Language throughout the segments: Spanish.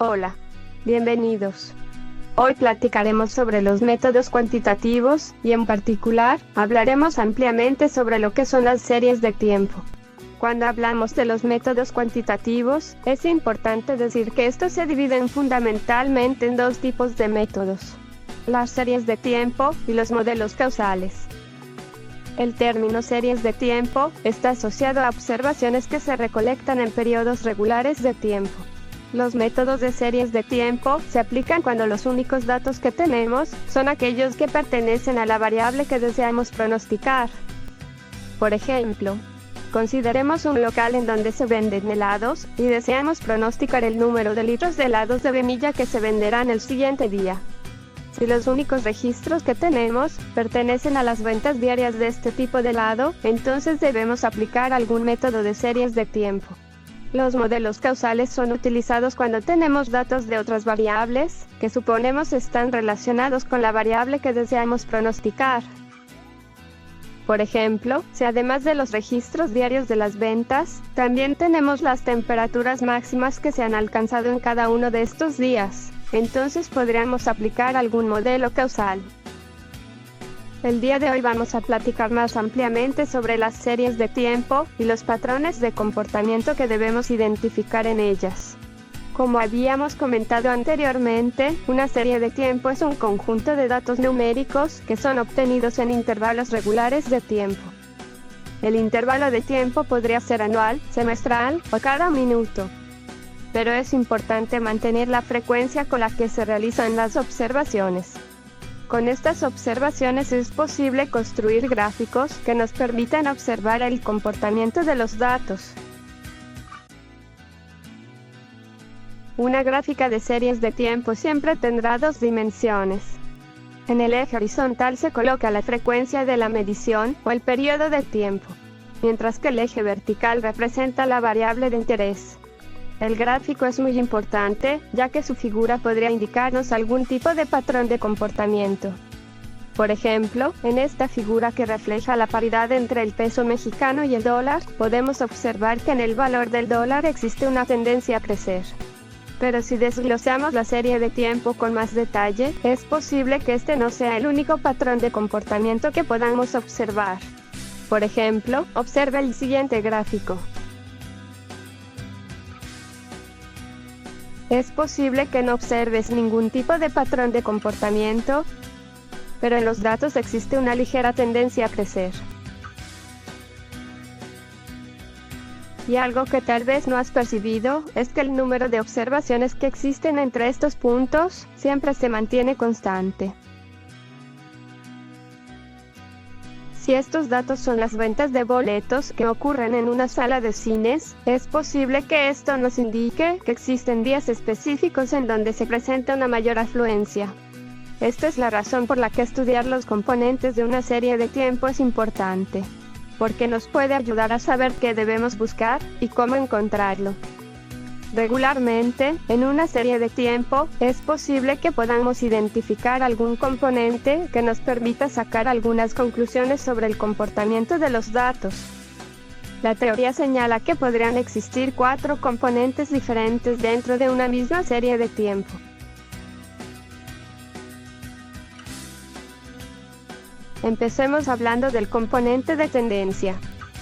Hola, bienvenidos. Hoy platicaremos sobre los métodos cuantitativos, y en particular, hablaremos ampliamente sobre lo que son las series de tiempo. Cuando hablamos de los métodos cuantitativos, es importante decir que estos se dividen fundamentalmente en dos tipos de métodos: las series de tiempo y los modelos causales. El término series de tiempo está asociado a observaciones que se recolectan en periodos regulares de tiempo. Los métodos de series de tiempo se aplican cuando los únicos datos que tenemos son aquellos que pertenecen a la variable que deseamos pronosticar. Por ejemplo, consideremos un local en donde se venden helados, y deseamos pronosticar el número de litros de helados de vainilla que se venderán el siguiente día. Si los únicos registros que tenemos pertenecen a las ventas diarias de este tipo de helado, entonces debemos aplicar algún método de series de tiempo. Los modelos causales son utilizados cuando tenemos datos de otras variables, que suponemos están relacionados con la variable que deseamos pronosticar. Por ejemplo, si además de los registros diarios de las ventas, también tenemos las temperaturas máximas que se han alcanzado en cada uno de estos días, entonces podríamos aplicar algún modelo causal. El día de hoy vamos a platicar más ampliamente sobre las series de tiempo y los patrones de comportamiento que debemos identificar en ellas. Como habíamos comentado anteriormente, una serie de tiempo es un conjunto de datos numéricos que son obtenidos en intervalos regulares de tiempo. El intervalo de tiempo podría ser anual, semestral o cada minuto. Pero es importante mantener la frecuencia con la que se realizan las observaciones. Con estas observaciones es posible construir gráficos que nos permitan observar el comportamiento de los datos. Una gráfica de series de tiempo siempre tendrá dos dimensiones. En el eje horizontal se coloca la frecuencia de la medición o el periodo de tiempo, mientras que el eje vertical representa la variable de interés. El gráfico es muy importante, ya que su figura podría indicarnos algún tipo de patrón de comportamiento. Por ejemplo, en esta figura que refleja la paridad entre el peso mexicano y el dólar, podemos observar que en el valor del dólar existe una tendencia a crecer. Pero si desglosamos la serie de tiempo con más detalle, es posible que este no sea el único patrón de comportamiento que podamos observar. Por ejemplo, observa el siguiente gráfico. Es posible que no observes ningún tipo de patrón de comportamiento, pero en los datos existe una ligera tendencia a crecer. Y algo que tal vez no has percibido, es que el número de observaciones que existen entre estos puntos, siempre se mantiene constante. Si estos datos son las ventas de boletos que ocurren en una sala de cines, es posible que esto nos indique que existen días específicos en donde se presenta una mayor afluencia. Esta es la razón por la que estudiar los componentes de una serie de tiempo es importante, porque nos puede ayudar a saber qué debemos buscar y cómo encontrarlo. Regularmente, en una serie de tiempo, es posible que podamos identificar algún componente que nos permita sacar algunas conclusiones sobre el comportamiento de los datos. La teoría señala que podrían existir 4 componentes diferentes dentro de una misma serie de tiempo. Empecemos hablando del componente de tendencia.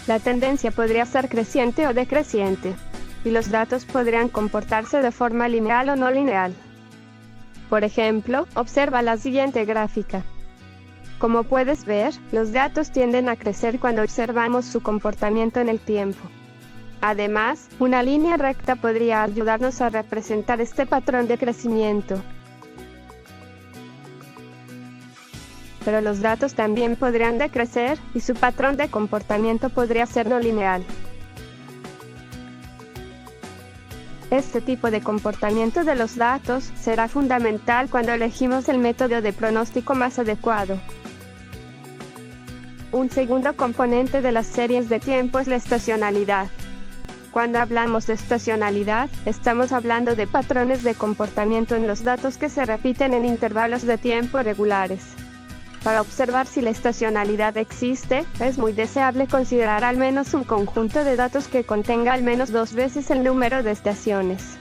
La tendencia podría ser creciente o decreciente, y los datos podrían comportarse de forma lineal o no lineal. Por ejemplo, observa la siguiente gráfica. Como puedes ver, los datos tienden a crecer cuando observamos su comportamiento en el tiempo. Además, una línea recta podría ayudarnos a representar este patrón de crecimiento. Pero los datos también podrían decrecer, y su patrón de comportamiento podría ser no lineal. Este tipo de comportamiento de los datos será fundamental cuando elegimos el método de pronóstico más adecuado. Un segundo componente de las series de tiempo es la estacionalidad. Cuando hablamos de estacionalidad, estamos hablando de patrones de comportamiento en los datos que se repiten en intervalos de tiempo regulares. Para observar si la estacionalidad existe, es muy deseable considerar al menos un conjunto de datos que contenga al menos 2 veces el número de estaciones.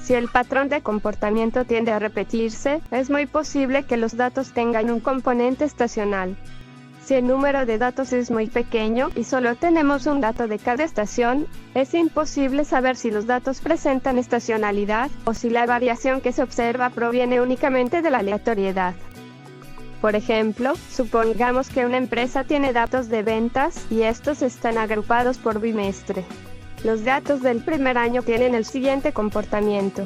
Si el patrón de comportamiento tiende a repetirse, es muy posible que los datos tengan un componente estacional. Si el número de datos es muy pequeño y solo tenemos un dato de cada estación, es imposible saber si los datos presentan estacionalidad, o si la variación que se observa proviene únicamente de la aleatoriedad. Por ejemplo, supongamos que una empresa tiene datos de ventas, y estos están agrupados por bimestre. Los datos del primer año tienen el siguiente comportamiento.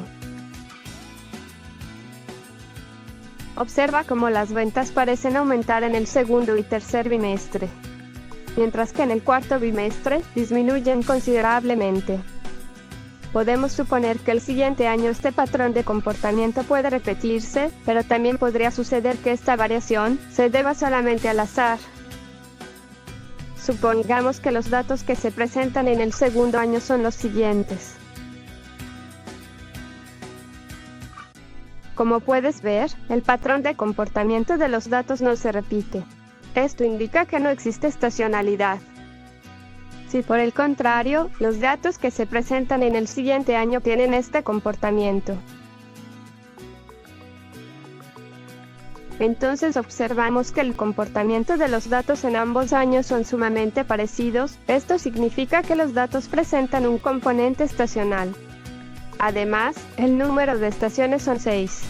Observa cómo las ventas parecen aumentar en el segundo y tercer bimestre, mientras que en el cuarto bimestre disminuyen considerablemente. Podemos suponer que el siguiente año este patrón de comportamiento puede repetirse, pero también podría suceder que esta variación se deba solamente al azar. Supongamos que los datos que se presentan en el segundo año son los siguientes. Como puedes ver, el patrón de comportamiento de los datos no se repite. Esto indica que no existe estacionalidad. Si por el contrario, los datos que se presentan en el siguiente año tienen este comportamiento, entonces observamos que el comportamiento de los datos en ambos años son sumamente parecidos. Esto significa que los datos presentan un componente estacional. Además, el número de estaciones son 6.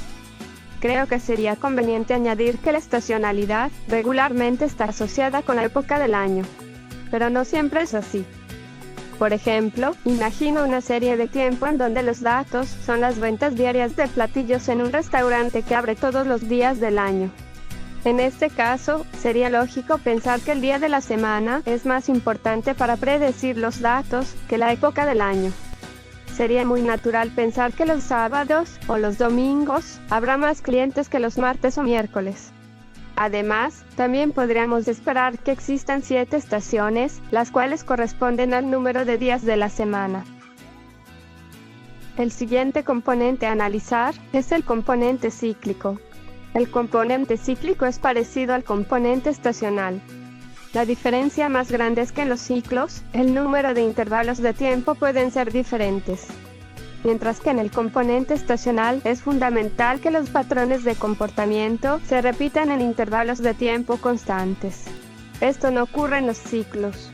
Creo que sería conveniente añadir que la estacionalidad regularmente está asociada con la época del año, pero no siempre es así. Por ejemplo, imagino una serie de tiempo en donde los datos son las ventas diarias de platillos en un restaurante que abre todos los días del año. En este caso, sería lógico pensar que el día de la semana es más importante para predecir los datos que la época del año. Sería muy natural pensar que los sábados o los domingos habrá más clientes que los martes o miércoles. Además, también podríamos esperar que existan 7 estaciones, las cuales corresponden al número de días de la semana. El siguiente componente a analizar es el componente cíclico. El componente cíclico es parecido al componente estacional. La diferencia más grande es que en los ciclos, el número de intervalos de tiempo pueden ser diferentes. Mientras que en el componente estacional es fundamental que los patrones de comportamiento se repitan en intervalos de tiempo constantes. Esto no ocurre en los ciclos.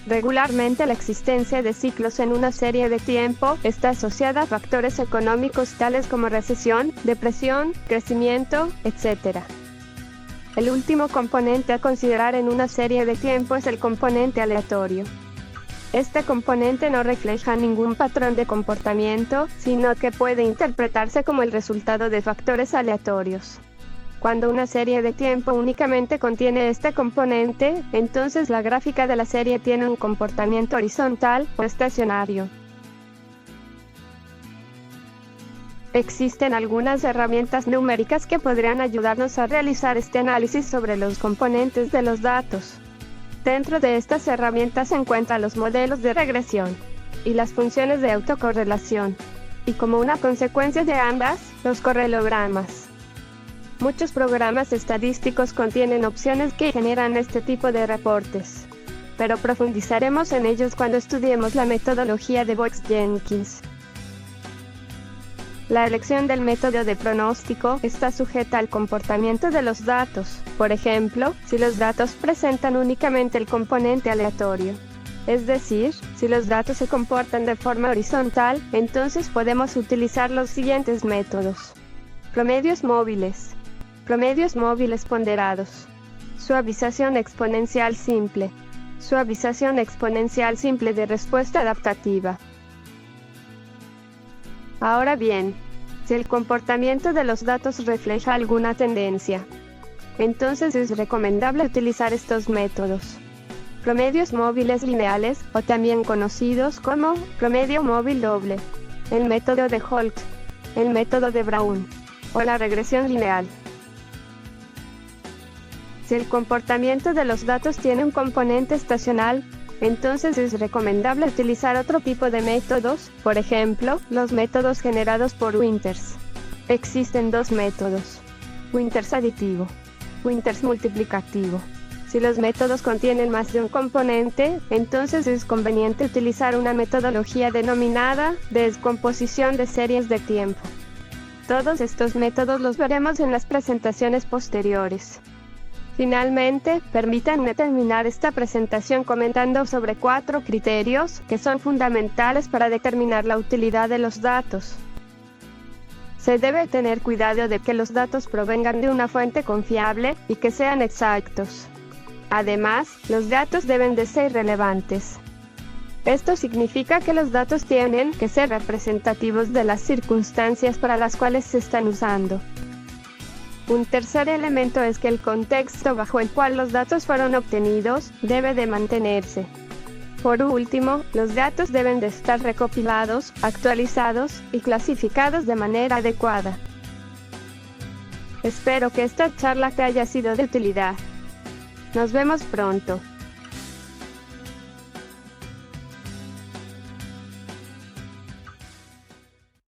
Regularmente la existencia de ciclos en una serie de tiempo está asociada a factores económicos tales como recesión, depresión, crecimiento, etc. El último componente a considerar en una serie de tiempo es el componente aleatorio. Este componente no refleja ningún patrón de comportamiento, sino que puede interpretarse como el resultado de factores aleatorios. Cuando una serie de tiempo únicamente contiene este componente, entonces la gráfica de la serie tiene un comportamiento horizontal o estacionario. Existen algunas herramientas numéricas que podrían ayudarnos a realizar este análisis sobre los componentes de los datos. Dentro de estas herramientas se encuentran los modelos de regresión y las funciones de autocorrelación, y como una consecuencia de ambas, los correlogramas. Muchos programas estadísticos contienen opciones que generan este tipo de reportes, pero profundizaremos en ellos cuando estudiemos la metodología de Box-Jenkins. La elección del método de pronóstico está sujeta al comportamiento de los datos. Por ejemplo, si los datos presentan únicamente el componente aleatorio, es decir, si los datos se comportan de forma horizontal, entonces podemos utilizar los siguientes métodos. Promedios móviles. Promedios móviles ponderados. Suavización exponencial simple. Suavización exponencial simple de respuesta adaptativa. Ahora bien, si el comportamiento de los datos refleja alguna tendencia, entonces es recomendable utilizar estos métodos. Promedios móviles lineales, o también conocidos como promedio móvil doble, el método de Holt, el método de Brown, o la regresión lineal. Si el comportamiento de los datos tiene un componente estacional, entonces es recomendable utilizar otro tipo de métodos, por ejemplo, los métodos generados por Winters. Existen dos métodos: Winters aditivo, Winters multiplicativo. Si los métodos contienen más de un componente, entonces es conveniente utilizar una metodología denominada descomposición de series de tiempo. Todos estos métodos los veremos en las presentaciones posteriores. Finalmente, permítanme terminar esta presentación comentando sobre 4 criterios que son fundamentales para determinar la utilidad de los datos. Se debe tener cuidado de que los datos provengan de una fuente confiable y que sean exactos. Además, los datos deben de ser relevantes. Esto significa que los datos tienen que ser representativos de las circunstancias para las cuales se están usando. Un tercer elemento es que el contexto bajo el cual los datos fueron obtenidos debe de mantenerse. Por último, los datos deben de estar recopilados, actualizados y clasificados de manera adecuada. Espero que esta charla te haya sido de utilidad. Nos vemos pronto.